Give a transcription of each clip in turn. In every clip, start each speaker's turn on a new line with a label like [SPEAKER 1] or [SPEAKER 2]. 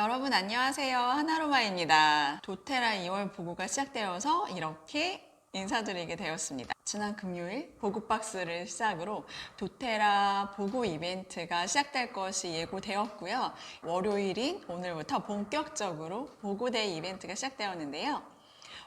[SPEAKER 1] 여러분 안녕하세요. 하나로마입니다. 도테라 2월 보고가 시작되어서 이렇게 인사드리게 되었습니다. 지난 금요일 보고박스를 시작으로 도테라 보고 이벤트가 시작될 것이 예고되었고요. 월요일인 오늘부터 본격적으로 보고데이 이벤트가 시작되었는데요.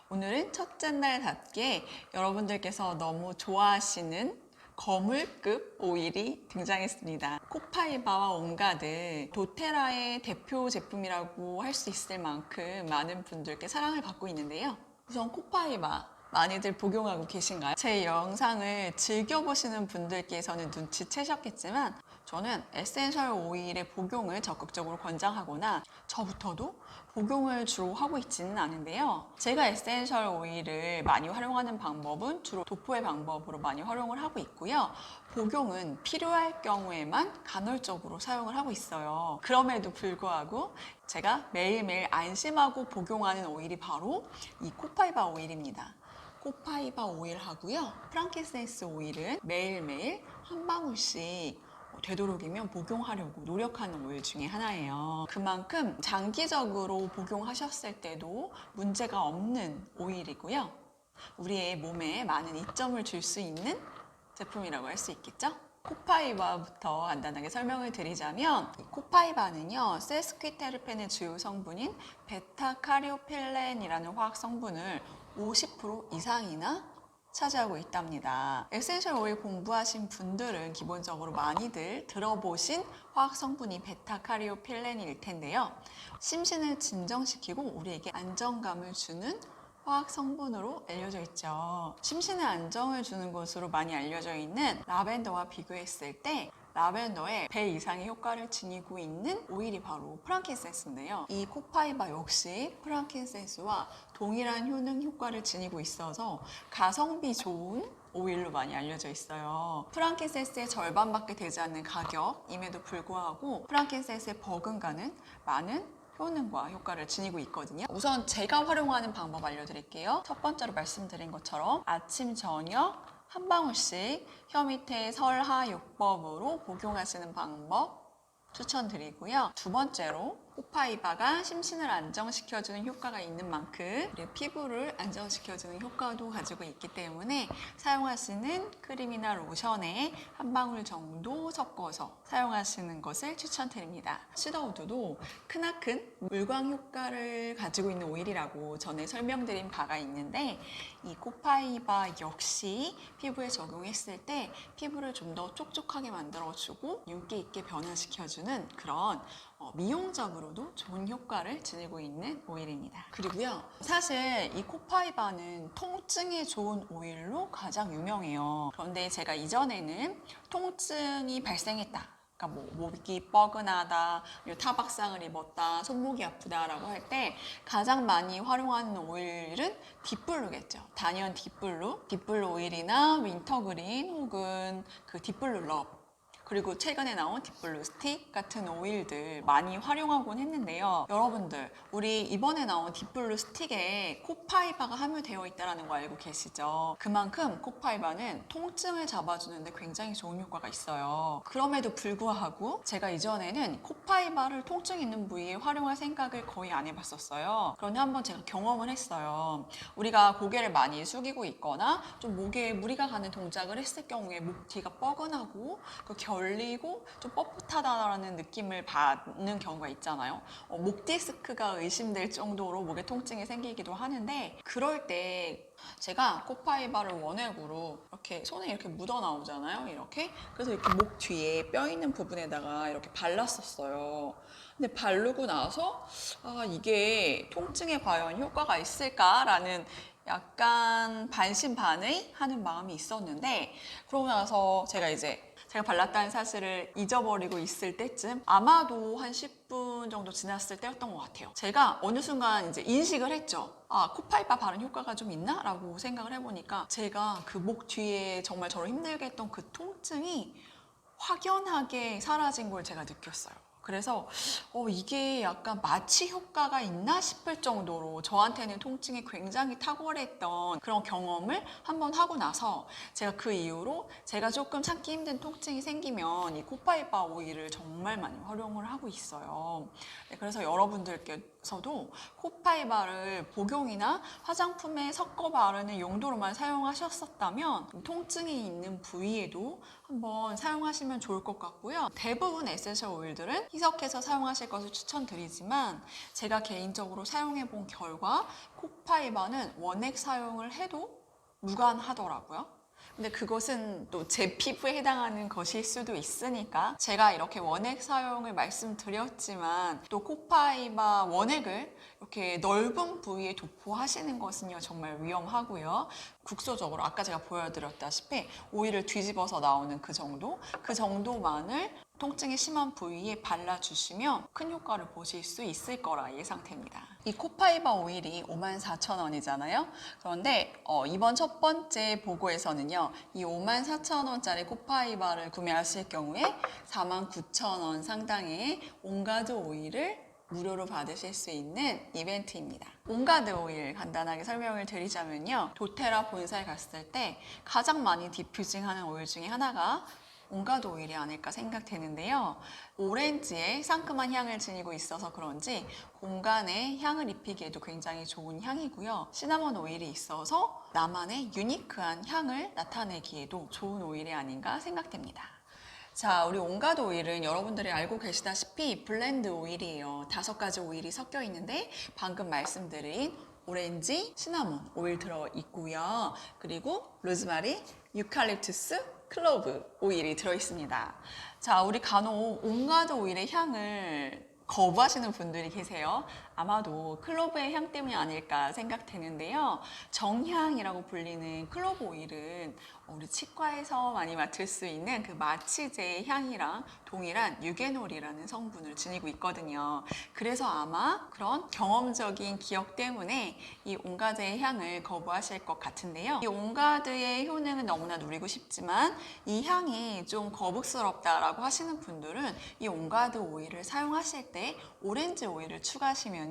[SPEAKER 1] 오늘은 첫째 날답게 여러분들께서 너무 좋아하시는 거물급 오일이 등장했습니다. 코파이바와 온가드, 도테라의 대표 제품이라고 할 수 있을 만큼 많은 분들께 사랑을 받고 있는데요. 우선 코파이바 많이들 복용하고 계신가요? 제 영상을 즐겨보시는 분들께서는 눈치채셨겠지만 저는 에센셜 오일의 복용을 적극적으로 권장하거나 저부터도 복용을 주로 하고 있지는 않은데요. 제가 에센셜 오일을 많이 활용하는 방법은 주로 도포의 방법으로 많이 활용을 하고 있고요. 복용은 필요할 경우에만 간헐적으로 사용을 하고 있어요. 그럼에도 불구하고 제가 매일매일 안심하고 복용하는 오일이 바로 이 코파이바 오일입니다. 코파이바 오일 하고요. 프랑킨센스 오일은 매일매일 한 방울씩 되도록이면 복용하려고 노력하는 오일 중에 하나예요. 그만큼 장기적으로 복용하셨을 때도 문제가 없는 오일이고요. 우리의 몸에 많은 이점을 줄 수 있는 제품이라고 할 수 있겠죠? 코파이바부터 간단하게 설명을 드리자면 이 코파이바는요, 세스퀴테르펜의 주요 성분인 베타카리오필렌이라는 화학 성분을 50% 이상이나 차지하고 있답니다. 에센셜 오일 공부하신 분들은 기본적으로 많이들 들어보신 화학 성분이 베타카리오필렌일 텐데요. 심신을 진정시키고 우리에게 안정감을 주는 화학 성분으로 알려져 있죠. 심신의 안정을 주는 것으로 많이 알려져 있는 라벤더와 비교했을 때 라벤더에 배 이상의 효과를 지니고 있는 오일이 바로 프랑킨센스인데요. 이 코파이바 역시 프랑킨센스와 동일한 효능 효과를 지니고 있어서 가성비 좋은 오일로 많이 알려져 있어요. 프랑킨센스의 절반밖에 되지 않는 가격임에도 불구하고 프랑킨센스에 버금가는 많은 효능과 효과를 지니고 있거든요. 우선 제가 활용하는 방법 알려드릴게요. 첫 번째로 말씀드린 것처럼 아침, 저녁 한 방울씩 혀 밑에 설하요법으로 복용하시는 방법 추천드리고요. 두 번째로 코파이바가 심신을 안정시켜주는 효과가 있는 만큼 우리 피부를 안정시켜주는 효과도 가지고 있기 때문에 사용하시는 크림이나 로션에 한 방울 정도 섞어서 사용하시는 것을 추천드립니다. 시더우드도 크나큰 물광 효과를 가지고 있는 오일이라고 전에 설명드린 바가 있는데 이 코파이바 역시 피부에 적용했을 때 피부를 좀 더 촉촉하게 만들어주고 윤기 있게 변화시켜주는 그런 미용적으로도 좋은 효과를 지니고 있는 오일입니다. 그리고요, 사실 이 코파이바는 통증에 좋은 오일로 가장 유명해요. 그런데 제가 이전에는 통증이 발생했다, 그러니까 뭐 목이 뻐근하다, 타박상을 입었다, 손목이 아프다라고 할 때 가장 많이 활용하는 오일은 딥블루겠죠. 단연 딥블루 오일이나 윈터그린 혹은 그 딥블루 럽, 그리고 최근에 나온 딥블루 스틱 같은 오일들 많이 활용하곤 했는데요. 여러분들, 우리 이번에 나온 딥블루 스틱에 코파이바가 함유되어 있다는 거 알고 계시죠? 그만큼 코파이바는 통증을 잡아주는데 굉장히 좋은 효과가 있어요. 그럼에도 불구하고 제가 이전에는 코파이바를 통증 있는 부위에 활용할 생각을 거의 안 해봤었어요. 그런데 한번 제가 경험을 했어요. 우리가 고개를 많이 숙이고 있거나 좀 목에 무리가 가는 동작을 했을 경우에 목 뒤가 뻐근하고 결리고 좀 뻣뻣하다라는 느낌을 받는 경우가 있잖아요. 목 디스크가 의심될 정도로 목에 통증이 생기기도 하는데, 그럴 때 제가 코파이바를 원액으로 이렇게 손에 이렇게 묻어 나오잖아요. 이렇게. 그래서 이렇게 목 뒤에 뼈 있는 부분에다가 이렇게 발랐었어요. 근데 바르고 나서 이게 통증에 과연 효과가 있을까라는 약간 반신반의 하는 마음이 있었는데, 그러고 나서 제가 발랐다는 사실을 잊어버리고 있을 때쯤, 아마도 한 10분 정도 지났을 때였던 것 같아요. 제가 어느 순간 이제 인식을 했죠. 코파이바 바른 효과가 좀 있나? 라고 생각을 해보니까 제가 그 목 뒤에 정말 저를 힘들게 했던 그 통증이 확연하게 사라진 걸 제가 느꼈어요. 그래서 이게 약간 마취 효과가 있나 싶을 정도로 저한테는 통증이 굉장히 탁월했던 그런 경험을 한번 하고 나서 제가 그 이후로 제가 조금 참기 힘든 통증이 생기면 이 코파이바 오일을 정말 많이 활용을 하고 있어요. 네, 그래서 여러분들께서도 코파이바를 복용이나 화장품에 섞어 바르는 용도로만 사용하셨었다면 통증이 있는 부위에도 한번 사용하시면 좋을 것 같고요. 대부분 에센셜 오일들은 희석해서 사용하실 것을 추천드리지만 제가 개인적으로 사용해 본 결과 코파이바는 원액 사용을 해도 무관하더라고요. 근데 그것은 또 제 피부에 해당하는 것일 수도 있으니까 제가 이렇게 원액 사용을 말씀드렸지만 또 코파이바 원액을 이렇게 넓은 부위에 도포하시는 것은요 정말 위험하고요. 국소적으로 아까 제가 보여드렸다시피 오일을 뒤집어서 나오는 그 정도만을 통증이 심한 부위에 발라주시면 큰 효과를 보실 수 있을 거라 예상됩니다. 이 코파이바 오일이 54,000원이잖아요. 그런데 이번 첫 번째 보고에서는요. 이 54,000원짜리 코파이바를 구매하실 경우에 49,000원 상당의 온가드 오일을 무료로 받으실 수 있는 이벤트입니다. 온가드 오일 간단하게 설명을 드리자면요. 도테라 본사에 갔을 때 가장 많이 디퓨징하는 오일 중에 하나가 온가드 오일이 아닐까 생각되는데요. 오렌지의 상큼한 향을 지니고 있어서 그런지 공간에 향을 입히기에도 굉장히 좋은 향이고요. 시나몬 오일이 있어서 나만의 유니크한 향을 나타내기에도 좋은 오일이 아닌가 생각됩니다. 자, 우리 온가드 오일은 여러분들이 알고 계시다시피 블렌드 오일이에요. 5가지 오일이 섞여 있는데 방금 말씀드린 오렌지, 시나몬 오일 들어있고요. 그리고 로즈마리, 유칼립투스, 클로브 오일이 들어있습니다. 자, 우리 간혹 온가드 오일의 향을 거부하시는 분들이 계세요. 아마도 클로브의 향 때문이 아닐까 생각되는데요. 정향이라고 불리는 클로브 오일은 우리 치과에서 많이 맡을 수 있는 그 마취제의 향이랑 동일한 유게놀이라는 성분을 지니고 있거든요. 그래서 아마 그런 경험적인 기억 때문에 이 온가드의 향을 거부하실 것 같은데요. 이 온가드의 효능은 너무나 누리고 싶지만 이 향이 좀 거북스럽다라고 하시는 분들은 이 온가드 오일을 사용하실 때 오렌지 오일을 추가하시면요.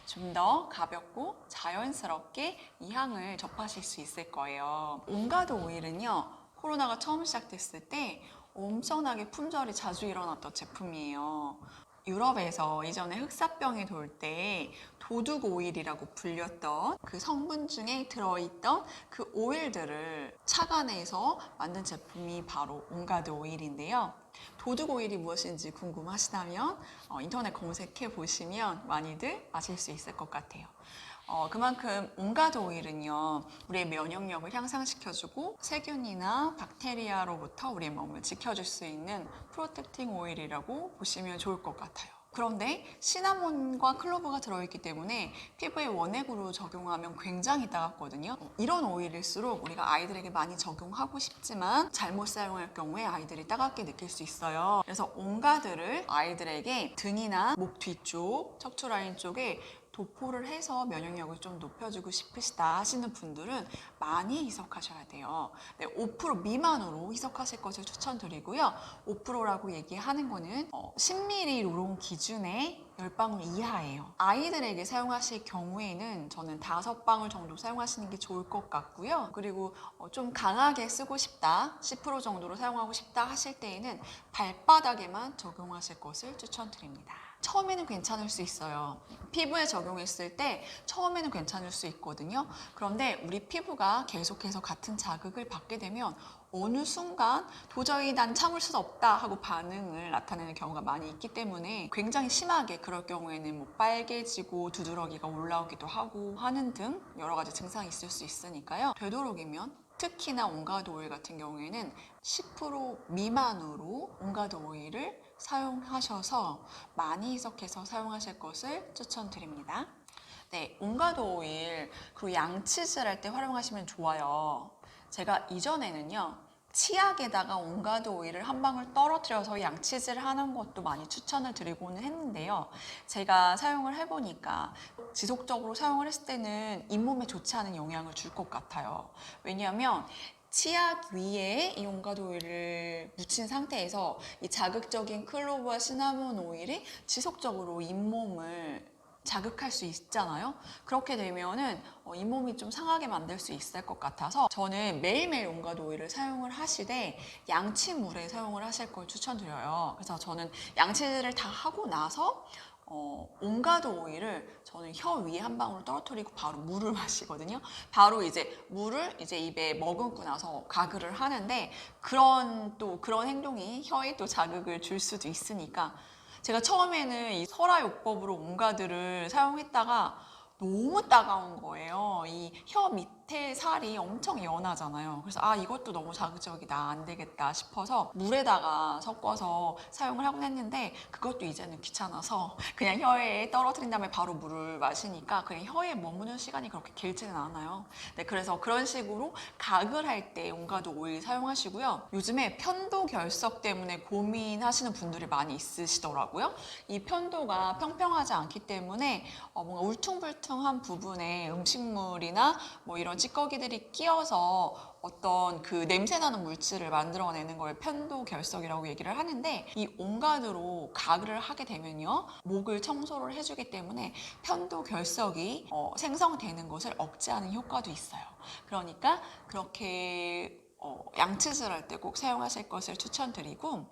[SPEAKER 1] 좀 더 가볍고 자연스럽게 이 향을 접하실 수 있을 거예요. 온가드 오일은요. 코로나가 처음 시작됐을 때 엄청나게 품절이 자주 일어났던 제품이에요. 유럽에서 이전에 흑사병이 돌 때 도둑 오일이라고 불렸던 그 성분 중에 들어있던 그 오일들을 착안해서 만든 제품이 바로 온가드 오일인데요. 도둑 오일이 무엇인지 궁금하시다면 인터넷 검색해 보시면 많이들 아실 수 있을 것 같아요. 그만큼 온가드 오일은요, 우리의 면역력을 향상시켜주고 세균이나 박테리아로부터 우리의 몸을 지켜줄 수 있는 프로텍팅 오일이라고 보시면 좋을 것 같아요. 그런데 시나몬과 클로브가 들어있기 때문에 피부에 원액으로 적용하면 굉장히 따갑거든요. 이런 오일일수록 우리가 아이들에게 많이 적용하고 싶지만 잘못 사용할 경우에 아이들이 따갑게 느낄 수 있어요. 그래서 온가드를 아이들에게 등이나 목 뒤쪽, 척추 라인 쪽에 도포를 해서 면역력을 좀 높여주고 싶으시다 하시는 분들은 많이 희석하셔야 돼요. 네, 5% 미만으로 희석하실 것을 추천드리고요. 5%라고 얘기하는 거는 10ml 롤온 기준의 10방울 이하예요. 아이들에게 사용하실 경우에는 저는 5방울 정도 사용하시는 게 좋을 것 같고요. 그리고 좀 강하게 쓰고 싶다, 10% 정도로 사용하고 싶다 하실 때에는 발바닥에만 적용하실 것을 추천드립니다. 처음에는 괜찮을 수 있어요. 피부에 적용했을 때 처음에는 괜찮을 수 있거든요. 그런데 우리 피부가 계속해서 같은 자극을 받게 되면 어느 순간 도저히 난 참을 수 없다 하고 반응을 나타내는 경우가 많이 있기 때문에 굉장히 심하게 그럴 경우에는 뭐 빨개지고 두드러기가 올라오기도 하고 하는 등 여러 가지 증상이 있을 수 있으니까요. 되도록이면 특히나 온가드 오일 같은 경우에는 10% 미만으로 온가드 오일을 사용하셔서 많이 희석해서 사용하실 것을 추천드립니다. 네, 온가드 오일 그리고 양치질 할 때 활용하시면 좋아요. 제가 이전에는요. 치약에다가 온가드 오일을 한 방울 떨어뜨려서 양치질을 하는 것도 많이 추천을 드리고는 했는데요. 제가 사용을 해보니까 지속적으로 사용을 했을 때는 잇몸에 좋지 않은 영향을 줄 것 같아요. 왜냐하면 치약 위에 이 온가드 오일을 묻힌 상태에서 이 자극적인 클로브와 시나몬 오일이 지속적으로 잇몸을 자극할 수 있잖아요. 그렇게 되면은 잇몸이 좀 상하게 만들 수 있을 것 같아서 저는 매일매일 온가드 오일을 사용을 하시되 양치물에 사용을 하실 걸 추천드려요. 그래서 저는 양치를 다 하고 나서 온가드 오일을 저는 혀 위에 한 방울 떨어뜨리고 바로 물을 마시거든요. 바로 이제 물을 이제 입에 머금고 나서 가글을 하는데 그런 행동이 혀에 또 자극을 줄 수도 있으니까 제가 처음에는 이 설화요법으로 온가드를 사용했다가 너무 따가운 거예요. 이 혀 밑에 살이 엄청 연하잖아요. 그래서 이것도 너무 자극적이다, 안 되겠다 싶어서 물에다가 섞어서 사용을 하곤 했는데 그것도 이제는 귀찮아서 그냥 혀에 떨어뜨린 다음에 바로 물을 마시니까 그냥 혀에 머무는 시간이 그렇게 길지는 않아요. 네, 그래서 그런 식으로 가글할 때 온가드 오일 사용하시고요. 요즘에 편도 결석 때문에 고민하시는 분들이 많이 있으시더라고요. 이 편도가 평평하지 않기 때문에 뭔가 울퉁불퉁한 부분에 음식물이나 뭐 이런 찌꺼기들이 끼어서 어떤 그 냄새나는 물질을 만들어내는 걸 편도 결석이라고 얘기를 하는데 이 온가드로 가글을 하게 되면요 목을 청소를 해주기 때문에 편도 결석이 생성되는 것을 억제하는 효과도 있어요. 그러니까 그렇게 양치질 할 때 꼭 사용하실 것을 추천드리고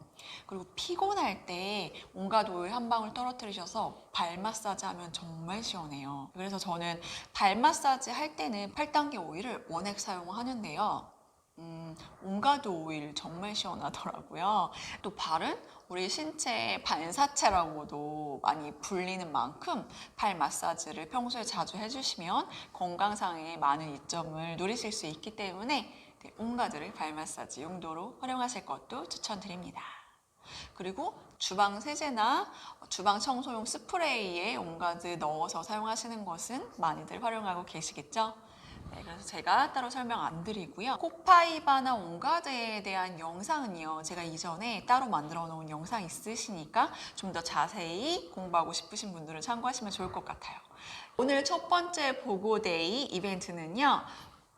[SPEAKER 1] 그리고 피곤할 때 온가드 오일 한 방울 떨어뜨리셔서 발 마사지 하면 정말 시원해요. 그래서 저는 발 마사지 할 때는 8단계 오일을 원액 사용하는데요. 온가드 오일 정말 시원하더라고요. 또 발은 우리 신체 반사체라고도 많이 불리는 만큼 발 마사지를 평소에 자주 해주시면 건강상의 많은 이점을 누리실 수 있기 때문에 온가드를 발 마사지 용도로 활용하실 것도 추천드립니다. 그리고 주방 세제나 주방 청소용 스프레이에 온가드 넣어서 사용하시는 것은 많이들 활용하고 계시겠죠? 네, 그래서 제가 따로 설명 안 드리고요. 코파이바나 온가드에 대한 영상은요, 제가 이전에 따로 만들어 놓은 영상 있으시니까 좀 더 자세히 공부하고 싶으신 분들은 참고하시면 좋을 것 같아요. 오늘 첫 번째 보고데이 이벤트는요,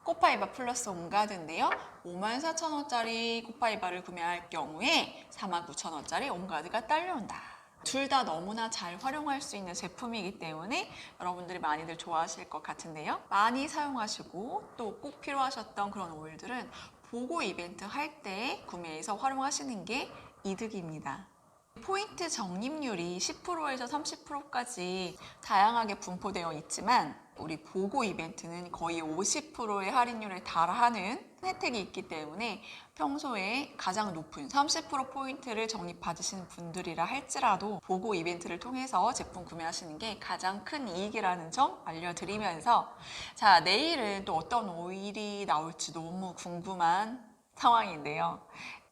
[SPEAKER 1] 코파이바 플러스 온가드인데요. 54,000원짜리 코파이바를 구매할 경우에 49,000원짜리 온가드가 딸려온다. 둘 다 너무나 잘 활용할 수 있는 제품이기 때문에 여러분들이 많이들 좋아하실 것 같은데요. 많이 사용하시고 또 꼭 필요하셨던 그런 오일들은 보고 이벤트 할 때 구매해서 활용하시는 게 이득입니다. 포인트 적립률이 10%에서 30%까지 다양하게 분포되어 있지만 우리 보고 이벤트는 거의 50%의 할인율에 달하는 혜택이 있기 때문에 평소에 가장 높은 30% 포인트를 적립받으시는 분들이라 할지라도 보고 이벤트를 통해서 제품 구매하시는 게 가장 큰 이익이라는 점 알려드리면서 자, 내일은 또 어떤 오일이 나올지 너무 궁금한 상황인데요.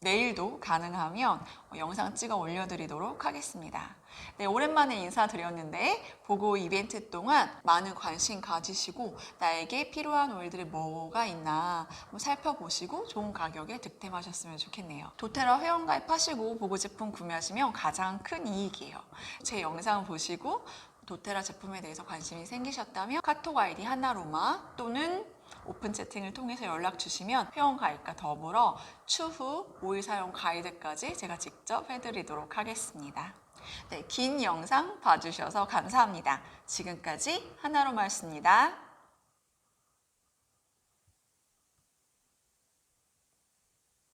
[SPEAKER 1] 내일도 가능하면 영상 찍어 올려드리도록 하겠습니다. 네, 오랜만에 인사드렸는데 보고 이벤트 동안 많은 관심 가지시고 나에게 필요한 오일들이 뭐가 있나 한번 살펴보시고 좋은 가격에 득템하셨으면 좋겠네요. 도테라 회원가입하시고 보고 제품 구매하시면 가장 큰 이익이에요. 제 영상 보시고 도테라 제품에 대해서 관심이 생기셨다면 카톡 아이디 하나로마 또는 오픈 채팅을 통해서 연락 주시면 회원 가입과 더불어 추후 오일 사용 가이드까지 제가 직접 해드리도록 하겠습니다. 네, 긴 영상 봐주셔서 감사합니다. 지금까지 하나로마였습니다.